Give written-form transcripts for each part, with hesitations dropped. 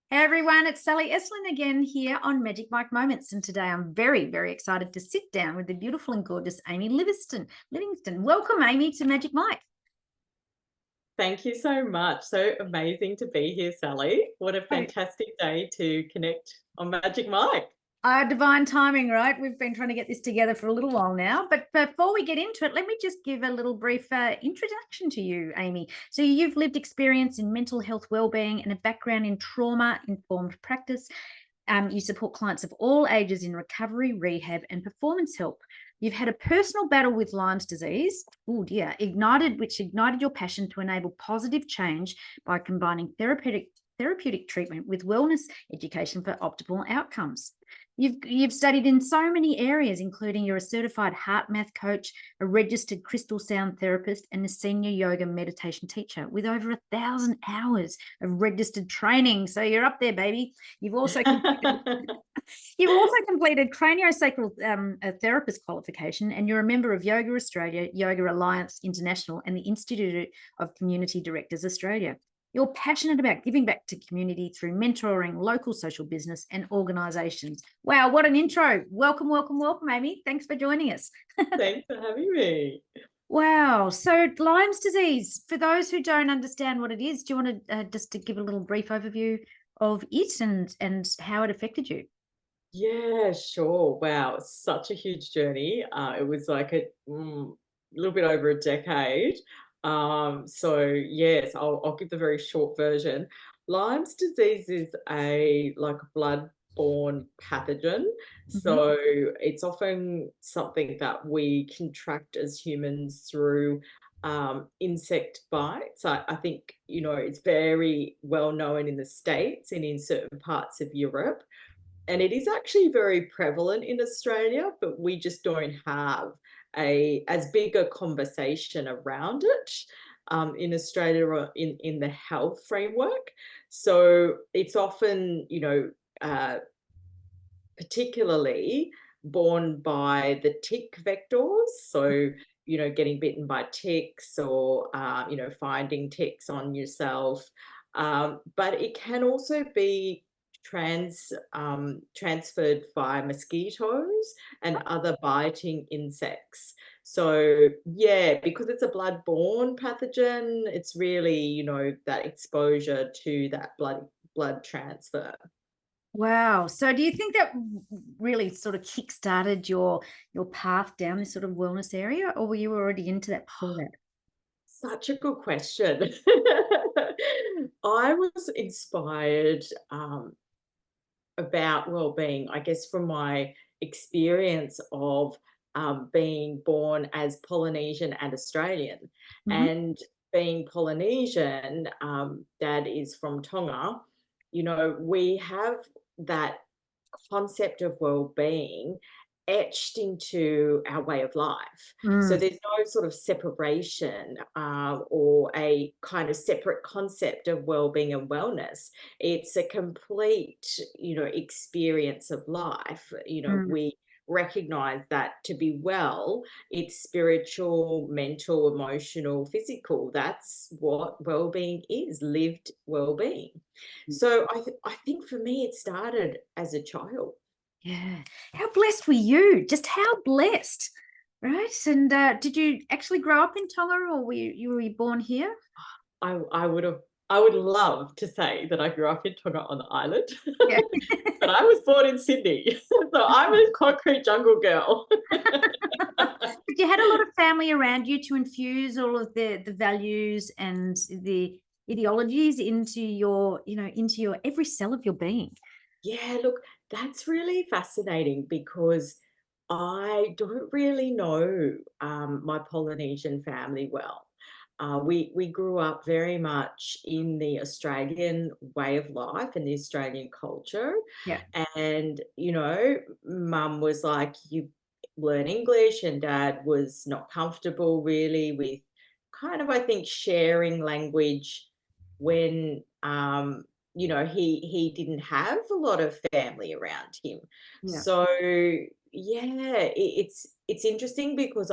Hey everyone, it's Sally Estlin again here on Magic Mike Moments. And today I'm very, very excited to sit down with the beautiful and gorgeous Amy Livingstone. Welcome, Amy, to Magic Mike. Thank you so much. So amazing to be here, Sally. What a fantastic day to connect on Magic Mike. Divine timing, right? We've been trying to get this together for a little while now. But before we get into it, let me just give a little brief introduction to you, Amy. So you've lived experience in mental health wellbeing and a background in trauma-informed practice. You support clients of all ages in recovery, rehab, and performance help. You've had a personal battle with Lyme's disease, which ignited your passion to enable positive change by combining therapeutic treatment with wellness education for optimal outcomes. You've studied in so many areas, including you're a certified HeartMath coach, a registered crystal sound therapist, and a senior yoga meditation teacher with over 1,000 hours of registered training. So you're up there, baby. You've also completed CranioSacral Therapist qualification, and you're a member of Yoga Australia, Yoga Alliance International, and the Institute of Community Directors Australia. You're passionate about giving back to community through mentoring local social business and organisations. Wow, what an intro. Welcome, welcome, welcome, Amy. Thanks for joining us. Thanks for having me. Wow. So Lyme's disease, for those who don't understand what it is, do you want to just to give a little brief overview of it and how it affected you? Yeah, sure. Wow, such a huge journey. It was like a little bit over a decade. So yes, I'll give the very short version. Lyme's disease is a blood-borne pathogen. Mhm. So it's often something that we contract as humans through insect bites. I think, it's very well known in the States and in certain parts of Europe. And it is actually very prevalent in Australia, but we just don't have as big a conversation around it in Australia or in the health framework. So it's often, uh, particularly borne by the tick vectors. So, getting bitten by ticks or, finding ticks on yourself. But it can also be transferred by mosquitoes and other biting insects. So yeah, because it's a blood-borne pathogen, it's really, that exposure to that blood transfer. Wow. So do you think that really sort of kick-started your path down this sort of wellness area, or were you already into that before that? Such a good question. I was inspired about well-being, I guess, from my experience of being born as Polynesian and Australian. Mhm. And being Polynesian, Dad is from Tonga, we have that concept of well-being etched into our way of life. So Mm. there's no sort of separation or a kind of separate concept of well-being and wellness. It's a complete, experience of life. Mm. We recognize that to be well, it's spiritual, mental, emotional, physical. That's what well-being is, lived well-being. So I think for me, it started as a child. Yeah. How blessed were you? Just how blessed, right? And did you actually grow up in Tonga, or were you born here? I would love to say that I grew up in Tonga on the island, Yeah. but I was born in Sydney, so I'm a concrete jungle girl. But you had a lot of family around you to infuse all of the values and the ideologies into your every cell of your being. Yeah, look, that's really fascinating because I don't really know my Polynesian family well. We grew up very much in the Australian way of life and the Australian culture. Yeah. And, mum was like, you learn English, and dad was not comfortable really with kind of, I think, sharing language when, he didn't have a lot of family around him. Yeah. So, yeah, it's interesting because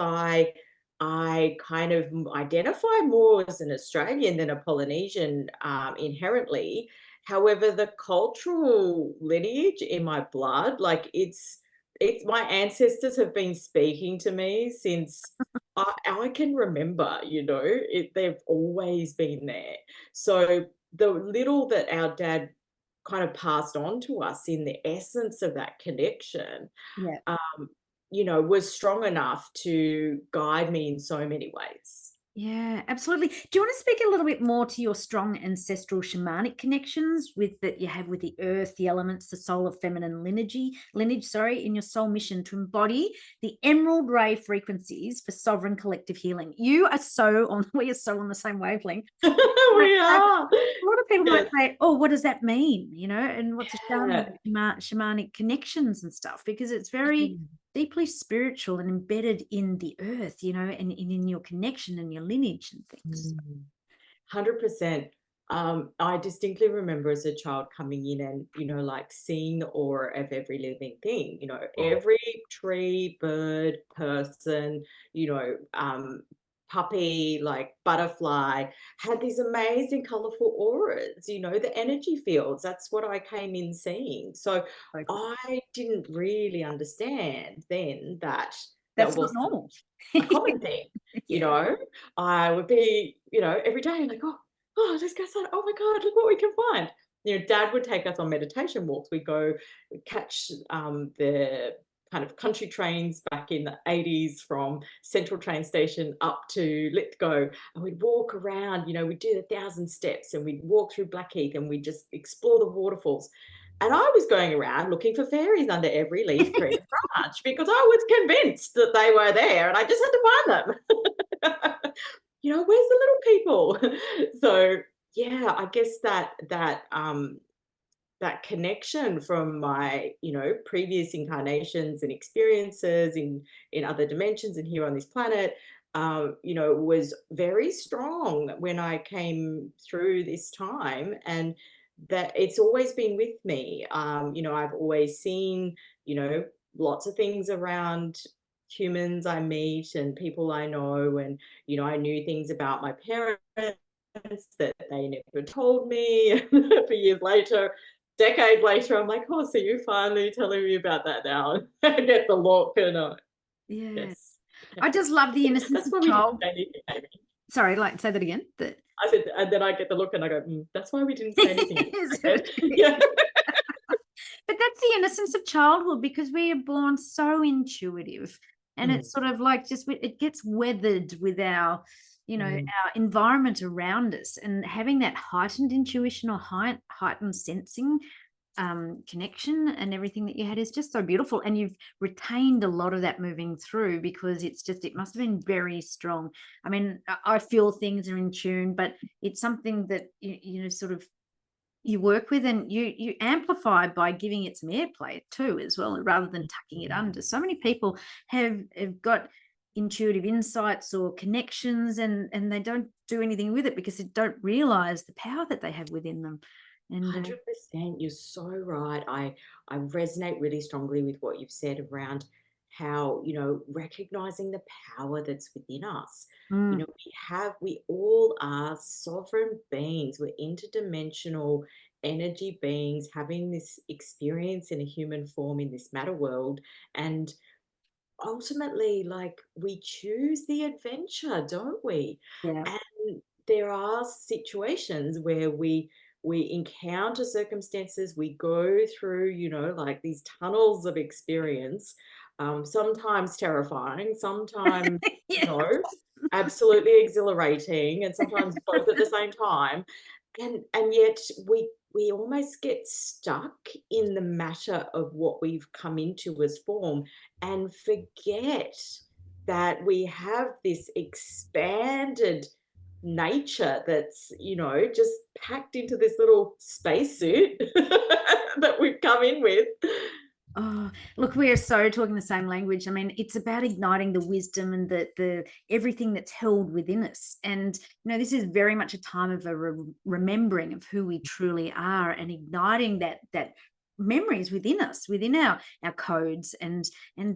I kind of identify more as an Australian than a Polynesian, inherently. However, the cultural lineage in my blood, like it's my ancestors have been speaking to me since I can remember, they've always been there. So the little that our dad kind of passed on to us in the essence of that connection, Yeah. um, was strong enough to guide me in so many ways. Yeah, absolutely. Do you want to speak a little bit more to your strong ancestral shamanic connections with that you have with the earth, the elements, the soul of feminine lineage, in your soul mission to embody the emerald ray frequencies for sovereign collective healing? We are so on the same wavelength. We are. A lot of people might Yes. say, "Oh, what does that mean?" And what's a Yeah. shamanic connections and stuff, because it's very Mm. deeply spiritual and embedded in the earth, and in your connection and your lineage and things. 100%. I distinctly remember as a child coming in and, like seeing the aura of every living thing, every tree, bird, person, puppy, like butterfly, had these amazing colorful auras, the energy fields. That's what I came in seeing. So Like, I didn't really understand then that that that's not wasn't normal. a common thing, you Yeah. know? I would be, every day like, "Oh, let's go outside. Oh my god, look what we can find." Dad would take us on meditation walks. We'd catch, the kind of country trains back in the '80s from Central train station up to Lithgow, and we'd walk around, we'd do the 1,000 steps, and we'd walk through Blackheath, and we'd just explore the waterfalls. And I was going around looking for fairies under every leaf, tree, and branch because I was convinced that they were there, and I just had to find them. Where's the little people? So yeah, I guess that connection from my, previous incarnations and experiences in other dimensions and here on this planet, was very strong when I came through this time, and that it's always been with me. I've always seen, lots of things around humans I meet and people I know, and I knew things about my parents that they never told me. For years later, decades later, I'm like, "Oh, so you're finally telling me about that now." I get the look, and Yeah. yes. I just love the innocence That's of why we didn't child. say anything, Amy. Sorry, like, say that again. I said, and then I get the look and I go, "That's why we didn't say anything." I said, But yeah. that's the innocence of childhood, because we are born so intuitive, and Mm, it's sort of like it gets weathered with our mm, our environment around us, and having that heightened intuition or heightened sensing connection and everything that you had is just so beautiful, and you've retained a lot of that moving through, because it must have been very strong. I mean, I feel things are in tune, but it's something that sort of you work with, and you amplify by giving it some airplay too, as well, rather than tucking it mm. under. So many people have got intuitive insights or connections, and they don't do anything with it because they don't realize the power that they have within them. And 100%. You're so right. I resonate really strongly with what you've said around how, recognizing the power that's within us. mm, We all are sovereign beings. We're interdimensional energy beings having this experience in a human form in this matter world. And ultimately, like, we choose the adventure, don't we? yeah. And there are situations where we encounter circumstances, we go through, like these tunnels of experience, sometimes terrifying, sometimes, you Yeah. know, absolutely exhilarating, and sometimes both at the same time. And yet we almost get stuck in the matter of what we've come into as form, and forget that we have this expanded nature that's, just packed into this little spacesuit that we've come in with. Oh, look, we are so talking the same language. I mean, it's about igniting the wisdom and the everything that's held within us. And this is very much a time of a remembering of who we truly are, and igniting that memories within us, within our codes, and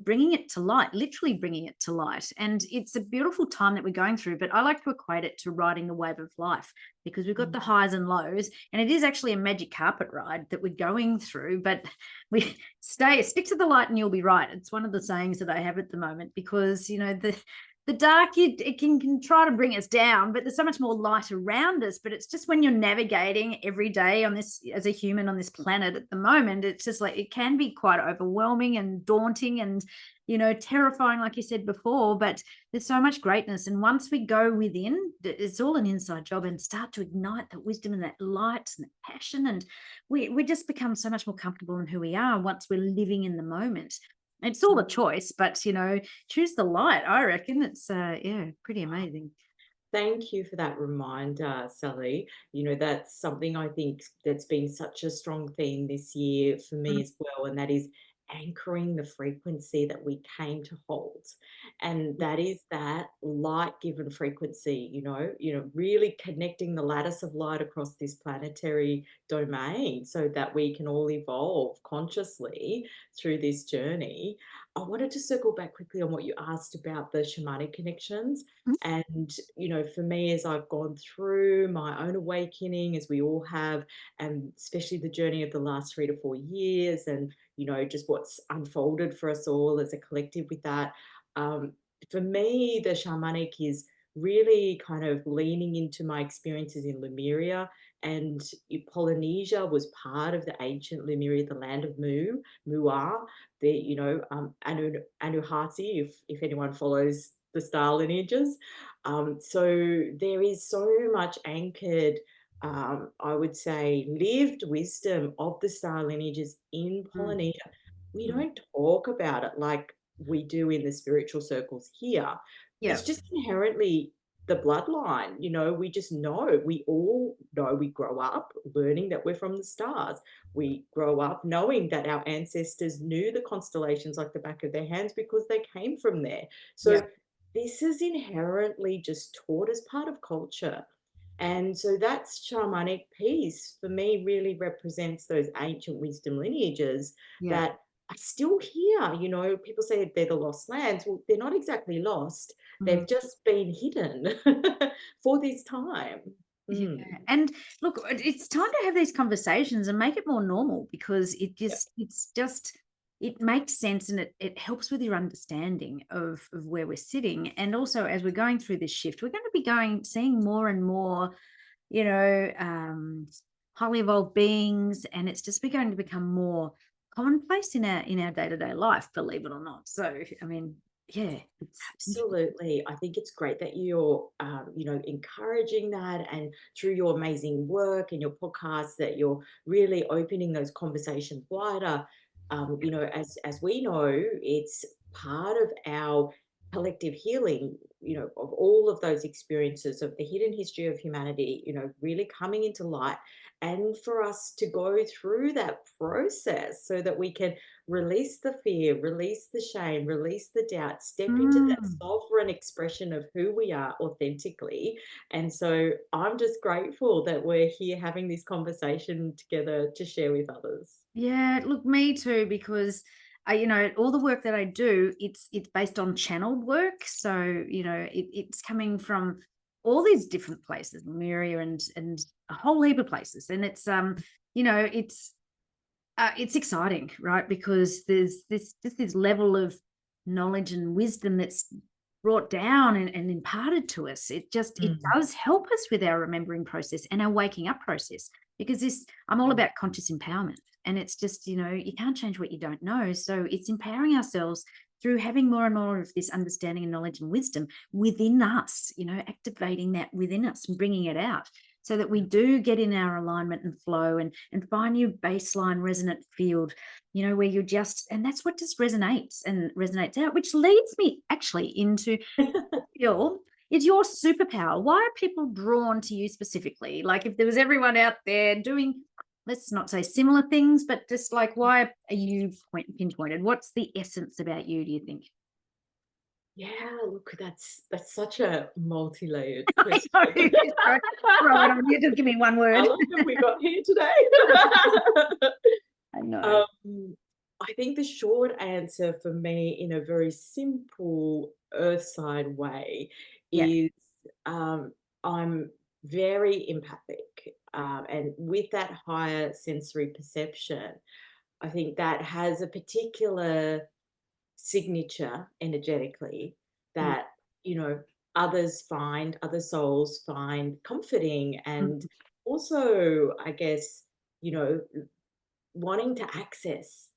bringing it to light, literally bringing it to light. And it's a beautiful time that we're going through, but I like to equate it to riding the wave of life, because we've got the highs and lows, and it is actually a magic carpet ride that we're going through. But we stick to the light and you'll be right. It's one of the sayings that I have at the moment, because the dark, it can try to bring us down, but there's so much more light around us. But it's just when you're navigating every day on this, as a human on this planet at the moment, it's just like, it can be quite overwhelming and daunting and, terrifying, like you said before. But there's so much greatness. And once we go within, it's all an inside job, and start to ignite that wisdom and that light and that passion. And we just become so much more comfortable in who we are once we're living in the moment. It's all a choice, but choose the light. I reckon it's pretty amazing. Thank you for that reminder, Sally. That's something I think that's been such a strong theme this year for me as well, and that is anchoring the frequency that we came to hold. And that is that light given frequency, really connecting the lattice of light across this planetary domain so that we can all evolve consciously through this journey. I wanted to circle back quickly on what you asked about the shamanic connections. And, for me, as I've gone through my own awakening, as we all have, and especially the journey of the last 3 to 4 years, and, just what's unfolded for us all as a collective with that, for me, the shamanic is really kind of leaning into my experiences in Lemuria, and Polynesia was part of the ancient Lemuria, the land of Muar, Anuhasi, if anyone follows the star lineages. So there is so much anchored, I would say, lived wisdom of the star lineages in Polynesia. We don't talk about it like we do in the spiritual circles here. Yeah. It's just inherently the bloodline. We just know, we all know, we grow up learning that we're from the stars. We grow up knowing that our ancestors knew the constellations like the back of their hands because they came from there. So this is inherently just taught as part of culture. And so that shamanic piece for me really represents those ancient wisdom lineages that are still here. People say they're the lost lands. Well, they're not exactly lost. They've just been hidden for this time. Yeah. And look, it's time to have these conversations and make it more normal, because it makes sense, and it helps with your understanding of where we're sitting. And also, as we're going through this shift, we're going to be seeing more and more, highly evolved beings, and it's just going to become more commonplace in our day-to-day life, believe it or not. So, I mean, yeah, absolutely. I think it's great that you're, encouraging that, and through your amazing work and your podcast, that you're really opening those conversations wider. As we know, it's part of our collective healing, of all of those experiences of the hidden history of humanity, really coming into light, and for us to go through that process so that we can release the fear, release the shame, release the doubt, step into that sovereign expression of who we are authentically. And so I'm just grateful that we're here having this conversation together to share with others. Yeah, look, me too, because all the work that I do, it's based on channeled work. So, it's coming from all these different places, Lemuria and a whole heap of places. And it's it's exciting, right? Because there's this level of knowledge and wisdom that's brought down and imparted to us. It does help us with our remembering process and our waking up process, because I'm all about conscious empowerment. And it's just, you can't change what you don't know. So it's empowering ourselves through having more and more of this understanding and knowledge and wisdom within us, activating that within us and bringing it out, so that we do get in our alignment and flow and find your baseline resonant field, where you're and that's what just resonates out, which leads me actually into is your superpower. Why are people drawn to you specifically? Like, if there was everyone out there doing, let's not say similar things, but just like, why are you pinpointed? What's the essence about you, do you think? Yeah, look, that's such a multi-layered question. Right, you just give me one word. How long have we got here today? I know. know. I think the short answer for me, in a very simple earthside way, Yeah. is I'm very empathic, and with that higher sensory perception, I think that has a particular signature energetically Mm, that, you know, other souls find comforting, and mm. also, I guess, you know, wanting to access,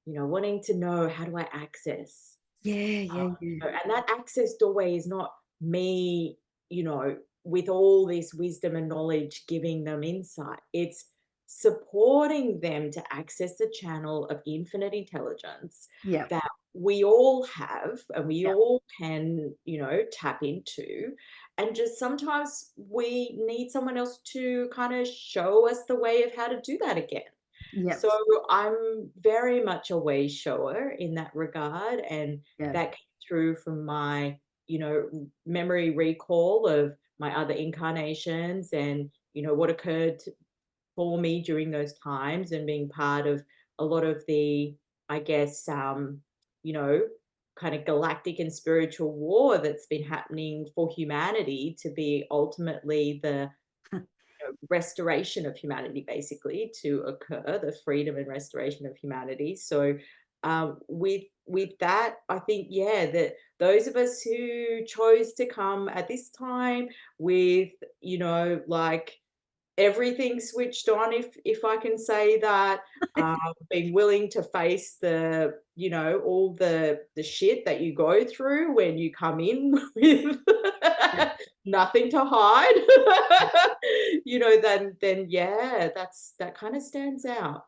wanting to know, how do I access? Yeah, yeah, yeah. And that access doorway is not me, you know, with all this wisdom and knowledge giving them insight. It's supporting them to access a channel of infinite intelligence Yeah, that we all have and we yeah, all can, tap into. And just sometimes we need someone else to kind of show us the way of how to do that again. yeah, So I'm very much a way shower in that regard, and yeah. that came through from my, memory recall of my other incarnations, and what occurred for me during those times, and being part of a lot of the, I guess, you know, kind of galactic and spiritual war that's been happening for humanity to be ultimately the restoration of humanity, basically, to occur, the freedom and restoration of humanity. So with that, I think, yeah, that those of us who chose to come at this time with, like, everything switched on, if I can say that, being willing to face the, all the shit that you go through when you come in with Yeah. nothing to hide, then yeah, that kind of stands out.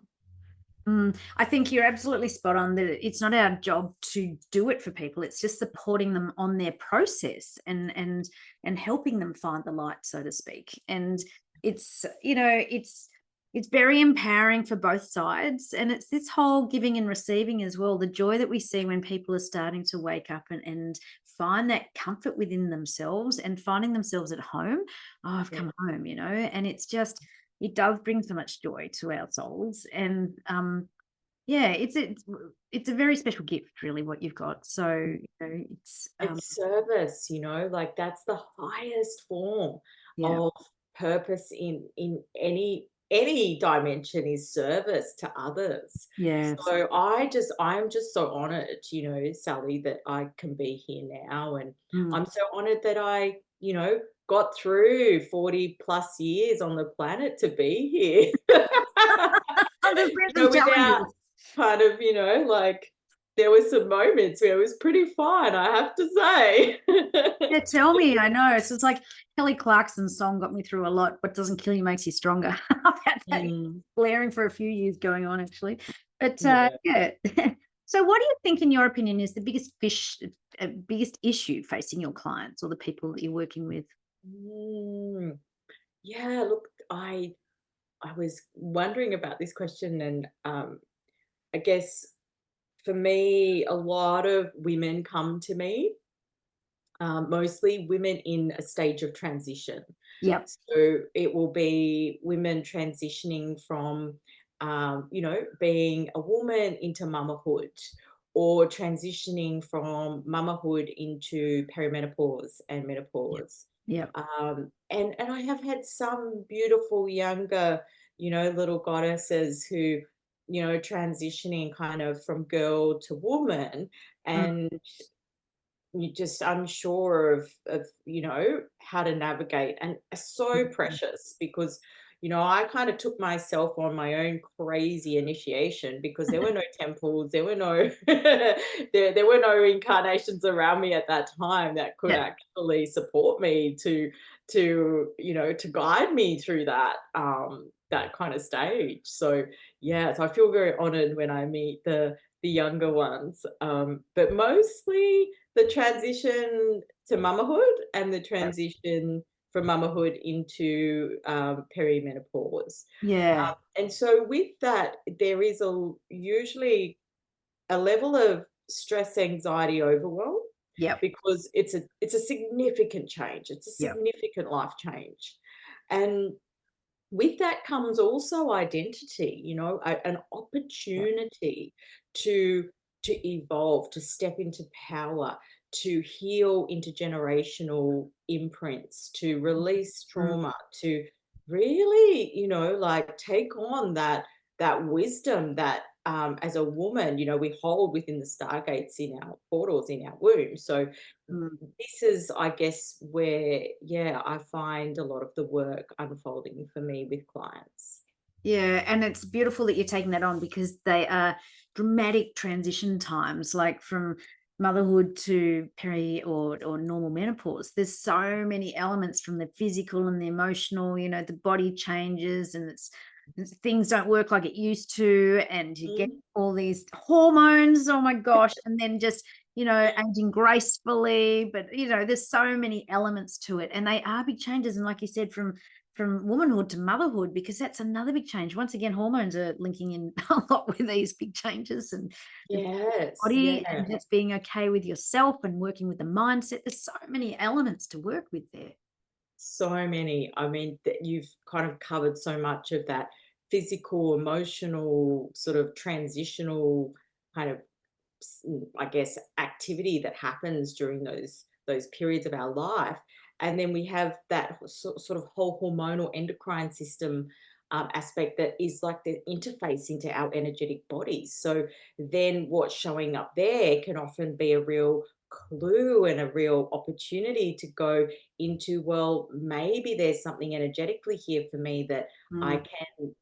I think you're absolutely spot on that it's not our job to do it for people. It's just supporting them on their process and helping them find the light, so to speak. And it's, it's very empowering for both sides. And it's this whole giving and receiving as well. The joy that we see when people are starting to wake up and find that comfort within themselves and finding themselves at home. Oh, I've Yeah, come home, and it's just it does bring so much joy to our souls. And yeah, it's a very special gift, really, what you've got. So it's it's service, like, that's the highest form yeah, of purpose in any dimension, is service to others. yeah, So I'm just so honored, Sally, that I can be here now, and mm. I'm so honored that I, got through 40 plus years on the planet to be here. Oh, there's been some Without challenges. kind of, like, there were some moments where it was pretty fine, I have to say. Yeah, tell me. I know. So it's like Kelly Clarkson's song got me through a lot. What doesn't kill you makes you stronger. I've had that Mm, blaring for a few years going on, actually. But yeah. yeah. So what do you think, in your opinion, is the biggest issue facing your clients or the people that you're working with? Mm, yeah, look, I was wondering about this question, and I guess for me, a lot of women come to me, mostly women in a stage of transition. Yep. So it will be women transitioning from, being a woman into motherhood, or transitioning from motherhood into perimenopause and Yep. menopause. Yep. And I have had some beautiful younger, little goddesses who, transitioning kind of from girl to woman, Mm, and you just unsure of how to navigate, and are so mm, precious, because I kind of took myself on my own crazy initiation, because there were no temples, there were no there were no incarnations around me at that time that could yeah. actually support me to guide me through that kind of stage. So yeah, so I feel very honored when I meet the younger ones, but mostly the transition to motherhood, and the Yep. transition from motherhood into perimenopause. Yeah. And so with that, there is usually a level of stress, anxiety, overwhelm, Yep. because it's a significant change. It's a Yep. significant life change. And with that comes also identity, an Yeah. opportunity to evolve, to step into power, to heal intergenerational imprints, to release Mm. trauma, to really, like take on that wisdom that as a woman, we hold within the stargates in our portals in our womb. So Mm. this is, I guess, where, yeah, I find a lot of the work unfolding for me with clients. Yeah, and it's beautiful that you're taking that on because they are dramatic transition times, like from motherhood to peri or normal menopause. There's so many elements from the physical and the emotional, the body changes and things don't work like it used to, and you get Mhm. all these hormones, oh my gosh, and then just aging gracefully. But there's so many elements to it, and they are big changes. And like you said, from womanhood to motherhood, because that's another big change. Once again, hormones are linking in a lot with these big changes, and the Yes, body, yeah. and just being okay with yourself and working with the mindset. There's so many elements to work with there. So many. I mean, that you've kind of covered so much of that physical, emotional, sort of transitional kind of, I guess, activity that happens during those periods of our life. And then we have that sort of whole hormonal endocrine system aspect that is like the interface into our energetic bodies. So then what's showing up there can often be a real clue and a real opportunity to go into, well, maybe there's something energetically here for me that I Mm. can,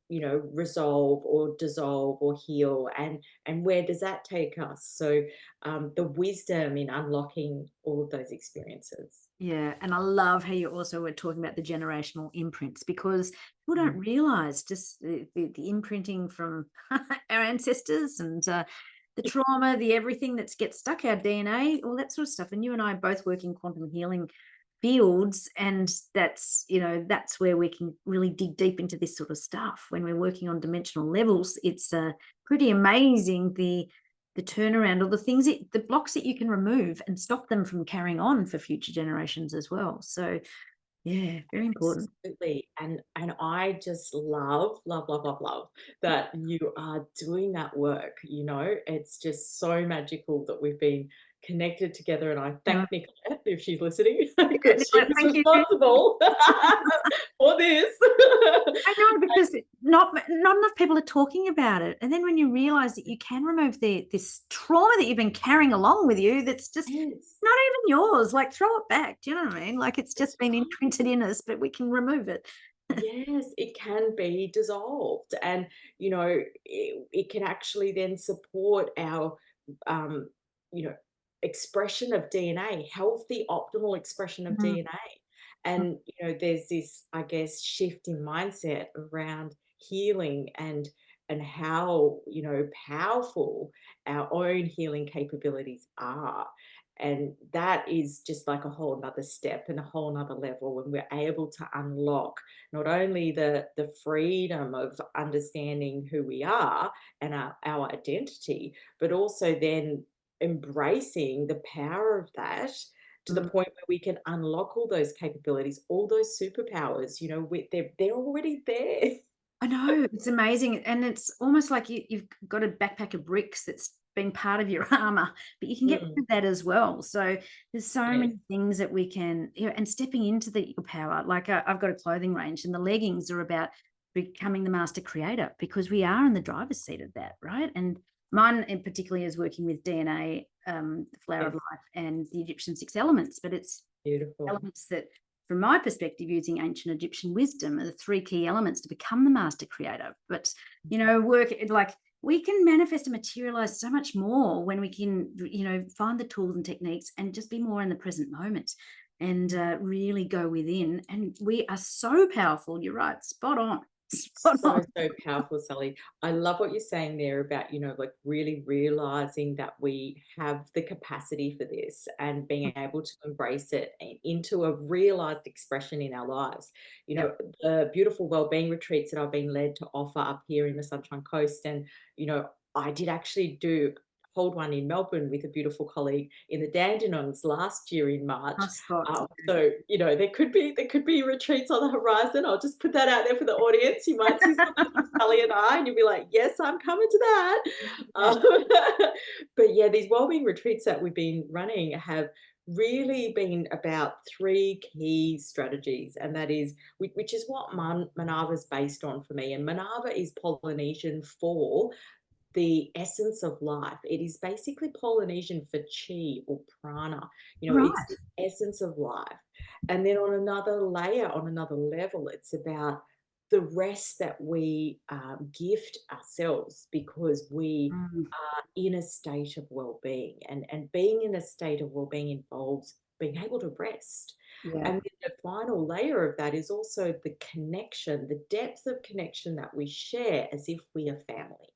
resolve or dissolve or heal. And where does that take us? So the wisdom in unlocking all of those experiences. Yeah, and I love how you also were talking about the generational imprints, because people don't Mm. realize just the imprinting from our ancestors, and the trauma, the everything that gets stuck, our DNA, all that sort of stuff. And you and I both work in quantum healing fields, and that's where we can really dig deep into this sort of stuff. When we're working on dimensional levels, it's pretty amazing, the turnaround, or the blocks that you can remove and stop them from carrying on for future generations as well. So yeah, very important. Absolutely. And I just love, love, love, love, love that you are doing that work. It's just so magical that we've been connected together. And I No, thank Nicolette if she's listening, yeah, because she's thank you. responsible for this. I know, because not enough people are talking about it. And then when you realize that you can remove this trauma that you've been carrying along with you, that's just Yes. not even yours, like throw it back. Do you know what I mean? Like it's That's just been right. imprinted in us, but we can remove it. Yes, it can be dissolved, and it can actually then support our um, you know expression of DNA, healthy, optimal expression of Mm, DNA. And there's this, I guess, shift in mindset around healing and how powerful our own healing capabilities are. And that is just like a whole nother step and a whole nother level when we're able to unlock not only the freedom of understanding who we are and our identity, but also then embracing the power of that to the mm. point where we can unlock all those capabilities, all those superpowers. They're already there. I know, it's amazing, and it's almost like you've got a backpack of bricks that's been part of your armor, but you can get rid Mm, of that as well. So there's so yes, many things that we can, and stepping into your power. Like I've got a clothing range, and the leggings are about becoming the master creator, because we are in the driver's seat of that, right? And mine, in particularly, is working with DNA, the flower of yes, life, and the Egyptian 6 elements, but it's beautiful. elements that, from my perspective, using ancient Egyptian wisdom, are the three key elements to become the master creator. But, work like we can manifest and materialize so much more when we can, find the tools and techniques and just be more in the present moment, and really go within. And we are so powerful. You're right. Spot on. Spot on. So, so powerful, Sally. I love what you're saying there about, like really realizing that we have the capacity for this and being able to embrace it into a realized expression in our lives. Yep. The beautiful wellbeing retreats that I've been led to offer up here in the Sunshine Coast. And, I did actually do hold one in Melbourne with a beautiful colleague in the Dandenongs last year in March. Nice spot. So, you know, there could be retreats on the horizon. I'll just put that out there for the audience. You might see something from Sally and I, and you'll be like, yes, I'm coming to that. Yeah. But yeah, these wellbeing retreats that we've been running have really been about three key strategies, and that is, which is what Manava is based on for me. And Manava is Polynesian for the essence of life. It is basically Polynesian for chi or prana. You know, it's Right. the essence of life. And then on another layer, on another level, it's about the rest that we gift ourselves because we Mm, are in a state of well-being. And being in a state of well-being involves being able to rest. yeah. And then the final layer of that is also the connection, the depth of connection that we share as if we are family.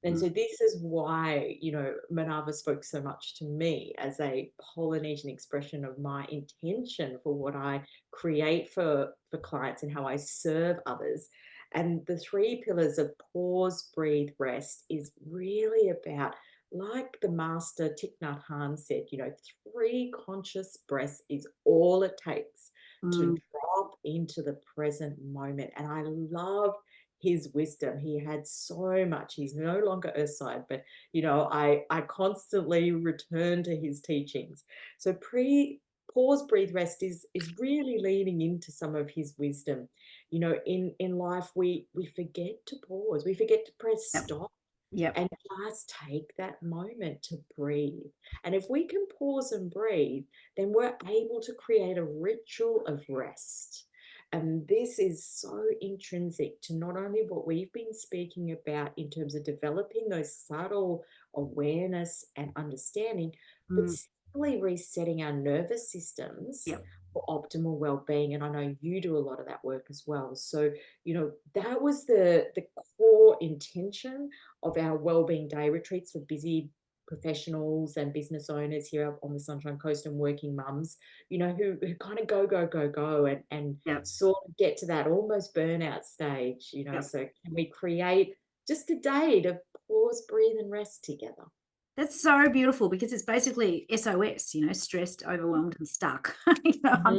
And Mm, so this is why, you know, Manava spoke so much to me as a Polynesian expression of my intention for what I create for clients and how I serve others. And the three pillars of pause, breathe, rest is really about, like the master Thich Nhat Hanh said, you know, 3 conscious breaths is all it takes to mm, drop into the present moment. And I love his wisdom. He had so much. He's no longer earthside, but you know, I constantly return to his teachings. So pause, breathe, rest is really leaning into some of his wisdom. You know, in life we forget to pause, we forget to press yep. stop Yep. and just take that moment to breathe. And if we can pause and breathe, then we're able to create a ritual of rest. And this is so intrinsic to not only what we've been speaking about in terms of developing those subtle awareness and understanding, but Mm, simply resetting our nervous systems yep. for optimal well-being. And I know you do a lot of that work as well. So, you know, that was the core intention of our wellbeing day retreats for busy professionals and business owners here on the Sunshine Coast and working mums, you know, who kind of go and Yep. sort of get to that almost burnout stage, you know. Yep. So can we create just a day to pause, breathe, and rest together? That's so beautiful because it's basically SOS, you know, stressed, overwhelmed, and stuck. I'm Hmm.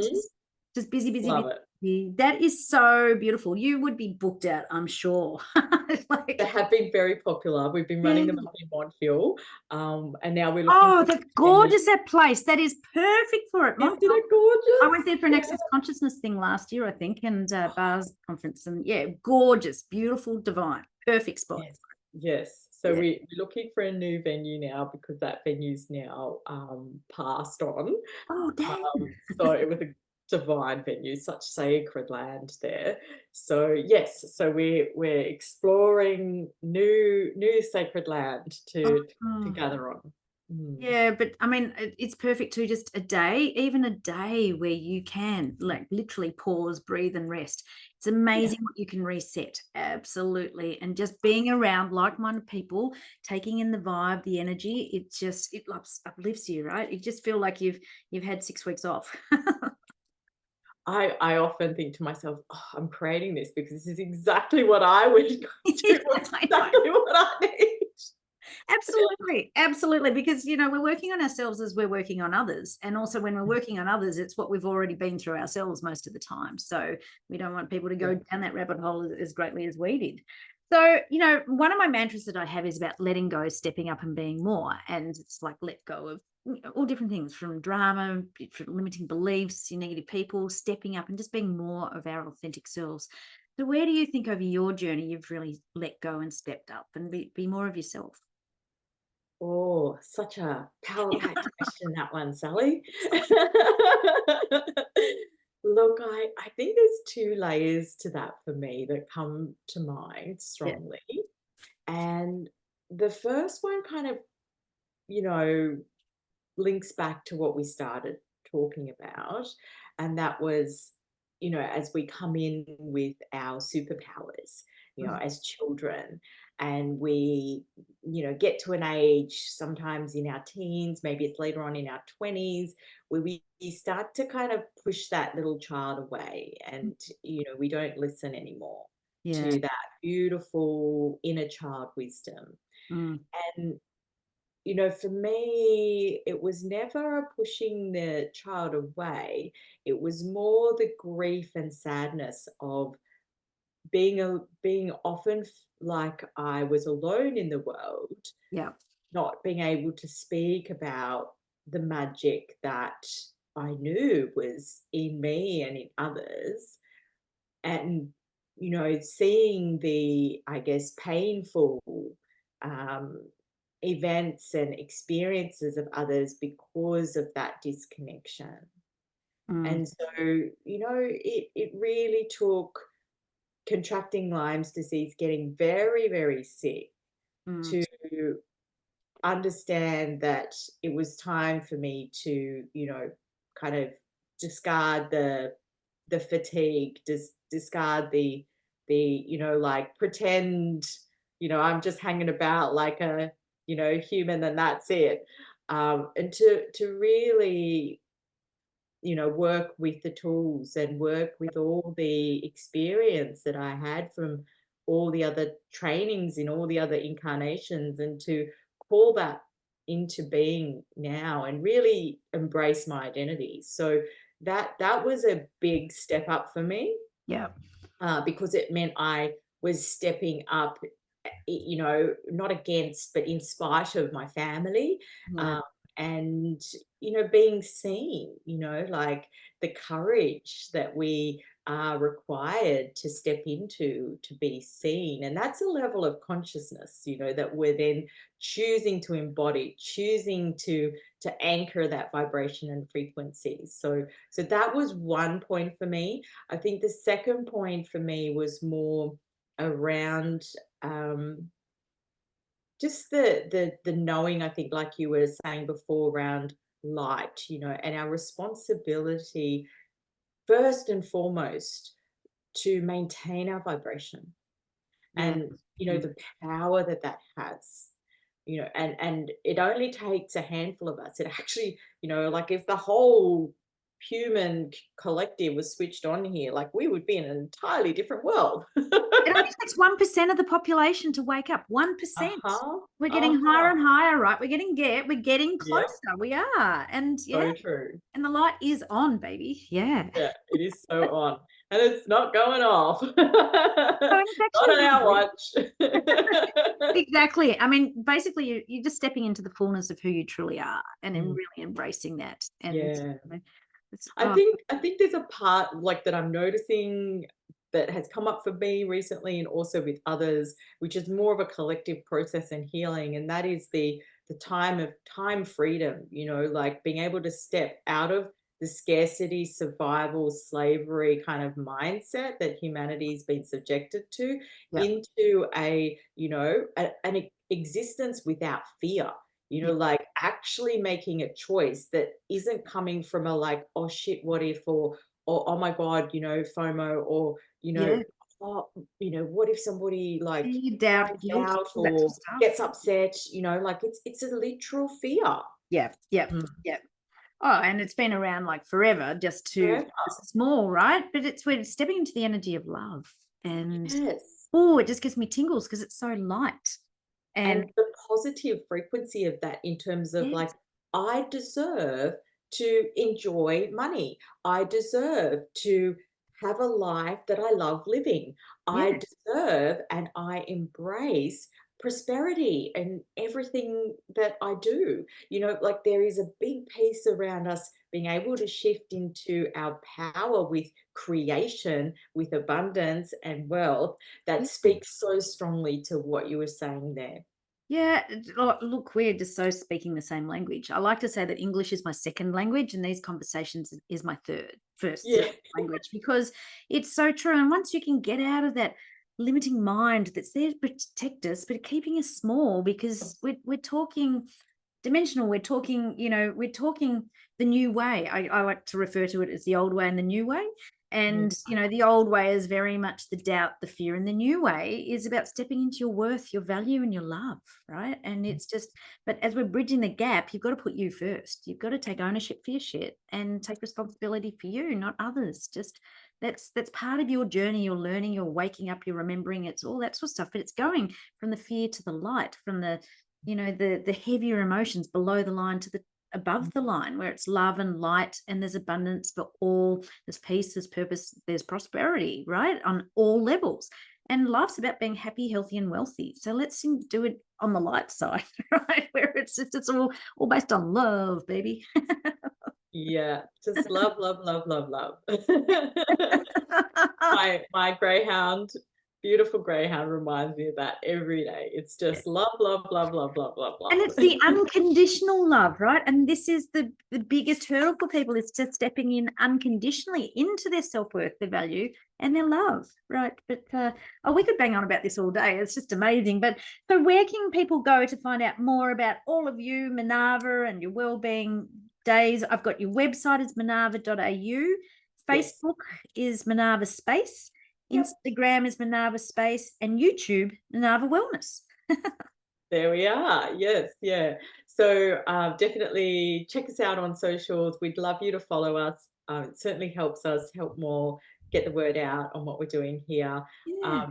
just busy, busy, Love it. busy. That is so beautiful. You would be booked out, I'm sure. They Like, have been very popular. We've been yeah. running them up in Montreal, and now we're looking Oh, to that's extend it. gorgeous, that place. That is perfect for it. My Isn't God. it I went there gorgeous? for an Yeah. Access Consciousness thing last year, I think, and Bars conference. And yeah, gorgeous, beautiful, divine, perfect spot. Yes, yes. So Yeah. we're looking for a new venue now because that venue's now passed on. Oh, dang. So it was a divine venue, such sacred land there. So yes, so we're exploring new sacred land to Oh. gather on. Mm. Yeah, but I mean, it's perfect too. Just a day, even a day where you can like literally pause, breathe, and rest. It's Yeah. amazing what you can reset. Absolutely. And just being around like-minded people, taking in the vibe, the energy, it uplifts you, right? You just feel like you've had 6 weeks off. I often think to myself, oh, I'm creating this because this is exactly what I would do, Yeah, I know. exactly what I need. Absolutely, absolutely. Because we're working on ourselves as we're working on others. And also when we're working on others, it's what we've already been through ourselves most of the time. So we don't want people to go Yeah. down that rabbit hole as greatly as we did. So, one of my mantras that I have is about letting go, stepping up, and being more. And it's like let go of all different things from drama, from limiting beliefs, negative people, stepping up and just being more of our authentic selves. So where do you think over your journey you've really let go and stepped up and be more of yourself? Oh, such a power-packed question, that one, Sally. Look, I think there's 2 layers to that for me that come to mind Yeah. strongly. And the first one kind of, you know, links back to what we started talking about, and that was, you know, as we come in with our superpowers, you know, Mhm. as children, and we, you know, get to an age, sometimes in our teens, maybe it's later on in our 20s, where we start to kind of push that little child away, and, you know, we don't listen anymore Yeah. to that beautiful inner child wisdom. Mm. And for me, it was never pushing the child away. It was more the grief and sadness of being often like I was alone in the world, Yeah. not being able to speak about the magic that I knew was in me and in others. And, seeing the, I guess, painful um, events and experiences of others because of that disconnection. Mm, And so, it really took contracting Lyme's disease, getting very, very sick, mm, to understand that it was time for me to, kind of discard the fatigue, discard the, like pretend, I'm just hanging about like a, human and that's it. And to really, work with the tools and work with all the experience that I had from all the other trainings in all the other incarnations, and to call that into being now and really embrace my identity. So that was a big step up for me, yeah. because it meant I was stepping up, not against, but in spite of my family, Yeah. um, and, being seen, like the courage that we are required to step into to be seen. And that's a level of consciousness, that we're then choosing to embody, choosing to anchor that vibration and frequency. So that was one point for me. I think the second point for me was more around, um, just the knowing, I think, like you were saying before, around light, and our responsibility first and foremost to maintain our vibration, Yeah. and Mm. the power that that has. And it only takes a handful of us. It actually, like if the whole human collective was switched on here, like we would be in an entirely different world. It only takes 1% of the population to wake up. 1%. Uh-huh. We're getting higher Uh-huh. and higher, right? We're getting Yep. closer. We are. And yeah, So true. and the light is on, baby. Yeah. Yeah, it is so on. And it's not going off. Oh, and it's Not on our actually watch. exactly. I mean, basically, you're just stepping into the fullness of who you truly are, and then Mm, really embracing that. And yeah. it's I think I think there's a part like that I'm noticing that has come up for me recently and also with others, which is more of a collective process and healing, and that is the time freedom, like being able to step out of the scarcity, survival, slavery kind of mindset that humanity's been subjected to, yeah, into an existence without fear. yeah, Like actually making a choice that isn't coming from a like, oh shit, what if, or oh my God, FOMO, or, yeah. oh, what if somebody like Fear, doubt, finds guilt, out all that sort or of stuff. gets upset, like it's a literal fear. Yeah, yeah, Mm. yeah. Oh, and it's been around like forever, just to Forever. small, right? But we're stepping into the energy of love, and Yes. oh, it just gives me tingles because it's so light. And And the positive frequency of that, in terms of yes, like, I deserve to enjoy money. I deserve to have a life that I love living. I yes, deserve and I embrace prosperity and everything that I do. Like there is a big piece around us being able to shift into our power with creation, with abundance and wealth, that yeah. speaks so strongly to what you were saying there. Yeah, look, we're just so speaking the same language. I like to say that English is my second language, and these conversations is my first Yeah. language, because it's so true. And once you can get out of that limiting mind that's there to protect us, but keeping us small, because we're talking dimensional, we're talking the new way. I like to refer to it as the old way and the new way. Mm, And the old way is very much the doubt, the fear, and the new way is about stepping into your worth, your value, and your love, right? And it's just, but as we're bridging the gap, you've got to put you first. You've got to take ownership for your shit and take responsibility for you, not others. Just that's part of your journey. You're learning, you're waking up, you're remembering, it's all that sort of stuff. But it's going from the fear to the light, from the the heavier emotions below the line to the above the line, where it's love and light and there's abundance for all. There's peace, there's purpose, there's prosperity, right, on all levels. And life's about being happy, healthy, and wealthy. So let's do it on the light side, right, where it's all based on love, baby. Yeah, just love, love, love, love, love. My greyhound, beautiful greyhound, reminds me of that every day. It's just love, love, love, love, love, love, And love. it's the unconditional love, right? And this is the biggest hurdle for people, is just stepping in unconditionally into their self-worth, their value, and their love, right? But we could bang on about this all day. It's just amazing. But so where can people go to find out more about all of you, Minerva, and your wellbeing days? I've got your website is minerva.au. Facebook is Minerva Space. Instagram is Minerva Space, and YouTube, Minerva Wellness. There we are. Yes, yeah. So definitely check us out on socials. We'd love you to follow us. It certainly helps us help more get the word out on what we're doing here. Yeah.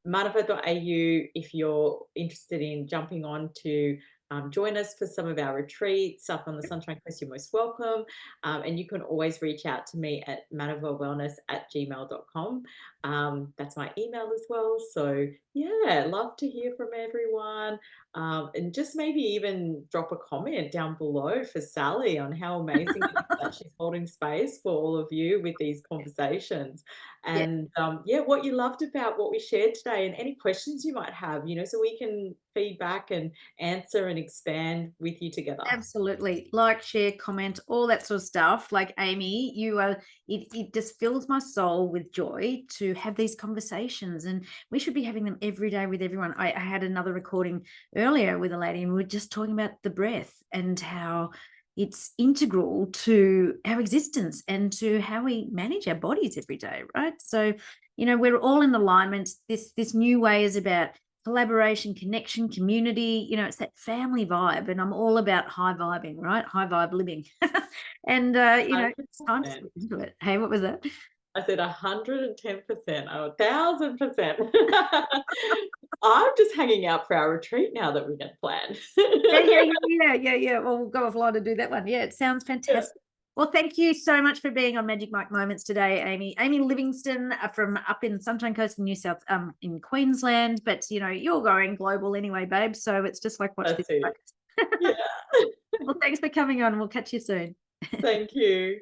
Manava.au, if you're interested in jumping on to join us for some of our retreats up on the Sunshine Coast, you're most welcome. And you can always reach out to me at manavawellness@gmail.com. That's my email as well. So yeah, love to hear from everyone. And just maybe even drop a comment down below for Sally on how amazing it is that she's holding space for all of you with these conversations. And what you loved about what we shared today, and any questions you might have, so we can feedback and answer and expand with you together. Absolutely. Like, share, comment, all that sort of stuff. Like, Amy, you are, it just fills my soul with joy to have these conversations, and we should be having them every day with everyone. I had another recording earlier with a lady, and we were just talking about the breath and how it's integral to our existence and to how we manage our bodies every day, right? So, we're all in alignment. This new way is about collaboration, connection, community. It's that family vibe, and I'm all about high vibing, right? High vibe living. And it's time to slip into it. Hey, what was that? I said 110%, 1,000%. I'm just hanging out for our retreat now that we can plan. Yeah. Well, we'll go offline to do that one. Yeah, it sounds fantastic. Well, thank you so much for being on Magic Mike Moments today, Amy. Amy Livingstone from up in Sunshine Coast in in Queensland, but you're going global anyway, babe. So it's just like watch That's this. it. Yeah. Well, thanks for coming on. We'll catch you soon. Thank you.